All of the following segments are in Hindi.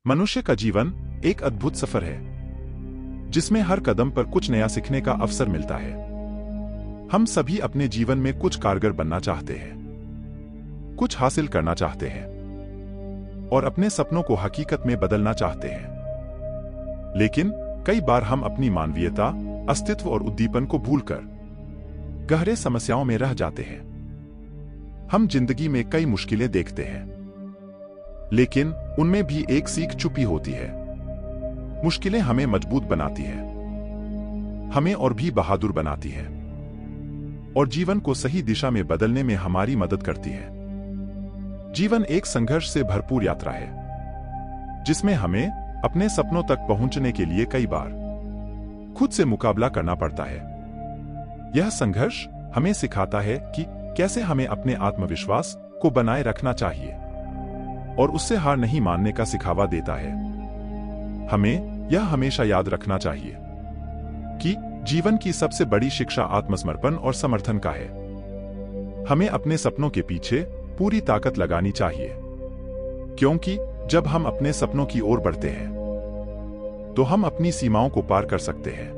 मनुष्य का जीवन एक अद्भुत सफर है जिसमें हर कदम पर कुछ नया सीखने का अवसर मिलता है। हम सभी अपने जीवन में कुछ कारगर बनना चाहते हैं, कुछ हासिल करना चाहते हैं और अपने सपनों को हकीकत में बदलना चाहते हैं। लेकिन कई बार हम अपनी मानवीयता, अस्तित्व और उद्दीपन को भूलकर गहरे समस्याओं में रह जाते हैं। हम जिंदगी में कई मुश्किलें देखते हैं, लेकिन उनमें भी एक सीख छुपी होती है। मुश्किलें हमें मजबूत बनाती है, हमें और भी बहादुर बनाती है और जीवन को सही दिशा में बदलने में हमारी मदद करती है। जीवन एक संघर्ष से भरपूर यात्रा है जिसमें हमें अपने सपनों तक पहुंचने के लिए कई बार खुद से मुकाबला करना पड़ता है। यह संघर्ष हमें सिखाता है कि कैसे हमें अपने आत्मविश्वास को बनाए रखना चाहिए और उससे हार नहीं मानने का सिखावा देता है। हमें यह हमेशा याद रखना चाहिए कि जीवन की सबसे बड़ी शिक्षा आत्मसमर्पण और समर्थन का है। हमें अपने सपनों के पीछे पूरी ताकत लगानी चाहिए, क्योंकि जब हम अपने सपनों की ओर बढ़ते हैं तो हम अपनी सीमाओं को पार कर सकते हैं।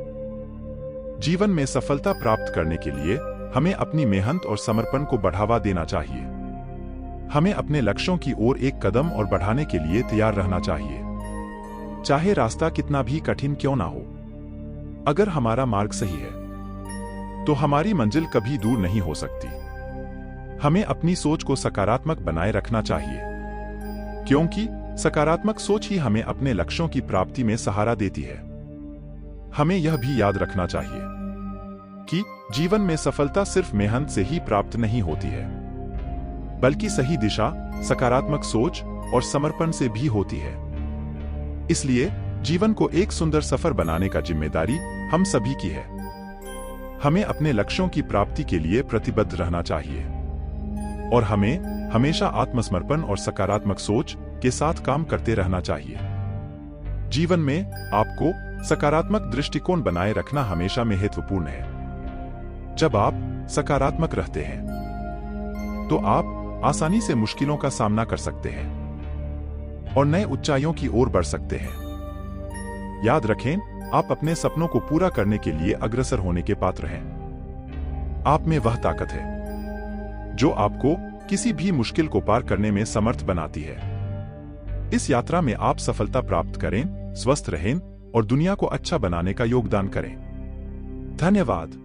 जीवन में सफलता प्राप्त करने के लिए हमें अपनी मेहनत और समर्पण को बढ़ावा देना चाहिए। हमें अपने लक्ष्यों की ओर एक कदम और बढ़ाने के लिए तैयार रहना चाहिए, चाहे रास्ता कितना भी कठिन क्यों ना हो। अगर हमारा मार्ग सही है तो हमारी मंजिल कभी दूर नहीं हो सकती। हमें अपनी सोच को सकारात्मक बनाए रखना चाहिए, क्योंकि सकारात्मक सोच ही हमें अपने लक्ष्यों की प्राप्ति में सहारा देती है। हमें यह भी याद रखना चाहिए कि जीवन में सफलता सिर्फ मेहनत से ही प्राप्त नहीं होती है, बल्कि सही दिशा, सकारात्मक सोच और समर्पण से भी होती है। इसलिए जीवन को एक सुंदर सफर बनाने का जिम्मेदारी हम सभी की है। हमें अपने लक्ष्यों की प्राप्ति के लिए प्रतिबद्ध रहना चाहिए और हमें हमेशा आत्मसमर्पण और सकारात्मक सोच के साथ काम करते रहना चाहिए। जीवन में आपको सकारात्मक दृष्टिकोण बनाए रखना हमेशा महत्वपूर्ण है। जब आप सकारात्मक रहते हैं तो आप आसानी से मुश्किलों का सामना कर सकते हैं और नए ऊंचाइयों की ओर बढ़ सकते हैं। याद रखें, आप अपने सपनों को पूरा करने के लिए अग्रसर होने के पात्र हैं। आप में वह ताकत है जो आपको किसी भी मुश्किल को पार करने में समर्थ बनाती है। इस यात्रा में आप सफलता प्राप्त करें, स्वस्थ रहें और दुनिया को अच्छा बनाने का योगदान करें। धन्यवाद।